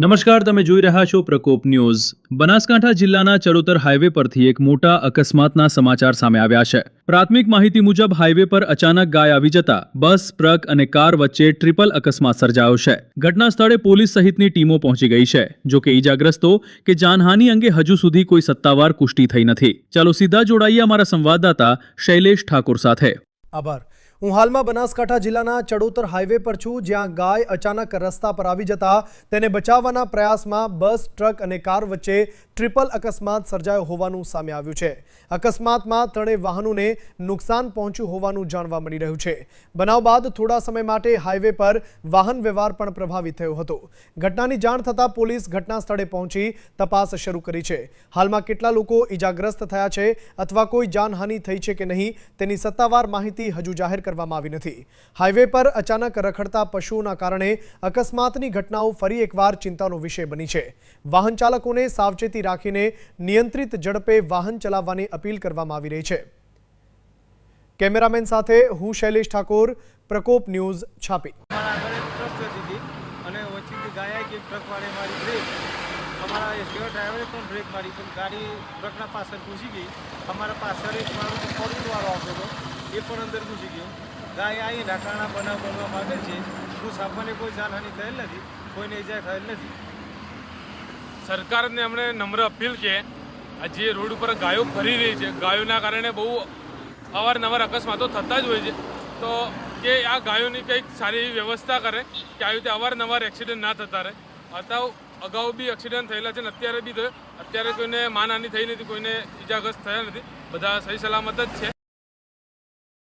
નમસ્કાર, તમે જોઈ રહ્યા છો પ્રકોપ ન્યૂઝ। બનાસકાંઠા જિલ્લાના ચરોતર હાઈવે પરથી એક મોટા અકસ્માતના સમાચાર સામે આવ્યા છે। પ્રાથમિક માહિતી મુજબ હાઈવે પર અચાનક ગાય આવી જતા બસ, ટ્રક અને કાર વચ્ચે ટ્રિપલ અકસ્માત સર્જાયો છે। ઘટના સ્થળે પોલીસ સહિતની ટીમો પહોંચી ગઈ છે। જો કે ઈજાગ્રસ્તો કે જાનહાનિ અંગે હજુ સુધી કોઈ સત્તાવાર પુષ્ટિ થઈ નથી। ચાલો સીધા જોડાઈએ અમારા સંવાદદાતા શૈલેષ ઠાકોર સાથે। આભાર। હું હાલમાં બનાસકાંઠા જિલ્લાના ચડોતર હાઈવે પર છું, જ્યાં ગાય અચાનક રસ્તા પર આવી જતા તેને બચાવવાના પ્રયાસમાં બસ, ટ્રક અને કાર વચ્ચે ટ્રિપલ અકસ્માત સર્જાયો હોવાનું સામે આવ્યું છે। અકસ્માતમાં ત્રણેય વાહનોને નુકસાન પહોંચ્યું હોવાનું જાણવા મળી રહ્યું છે। બનાવ બાદ થોડા સમય માટે હાઈવે પર વાહન વ્યવહાર પણ પ્રભાવિત થયો હતો। ઘટનાની જાણ થતાં પોલીસ ઘટના સ્થળે પહોંચી તપાસ શરૂ કરી છે। હાલમાં કેટલા લોકો ઈજાગ્રસ્ત થયા છે અથવા કોઈ જાનહાનિ થઈ છે કે નહીં તેની સત્તાવાર માહિતી હજુ જાહેર કરવામાં આવી નથી। હાઈવે પર અચાનક રખડતા પશુઓના કારણે અકસ્માતની ઘટનાઓ ફરી એકવાર ચિંતાનો વિષય બની છે। વાહન ચાલકોને સાવચેતી રાખીને નિયંત્રિત ઝડપે વાહન ચલાવવાની અપીલ કરવામાં આવી રહી છે। કેમેરામેન સાથે હું શૈલેષ ઠાકોર, પ્રકોપ ન્યૂઝ, છાપી। हमारा एसटीओ ड्राइवर तो ब्रेक मारी पण गाड़ी ट्रकना पाछळ घुसी गई। हमारा पाछळ एक माणूस फोरव्हील वाળો આવતો હતો એ પણ અંદર ઘુસી ગયો। ગાય આવી ઢાકાણા બનાવ બનવા માંગે છે। શું સામાન્ય કોઈ જાનહાનિ થયેલ નથી, કોઈને ઈજા થયેલ નથી। સરકારને અમને નમ્ર અપીલ કે આ જે રોડ ઉપર ગાયો ફરી રહી છે, ગાયોના કારણે બહુ અવારનવાર અકસ્માતો થતા જ હોય છે, તો કે આ ગાયોની કંઈક સારી એવી વ્યવસ્થા કરે કે આવી રીતે અવારનવાર એક્સિડન્ટ ના થતા રહે। અગાઉ બી એક્સિડન્ટ થયેલા છે ને અત્યારે બી થયો। અત્યારે કોઈને માનહાનિ થઈ નથી, કોઈને ઈજાગ્રસ્ત થયા નથી, બધા સહી સલામત જ છે।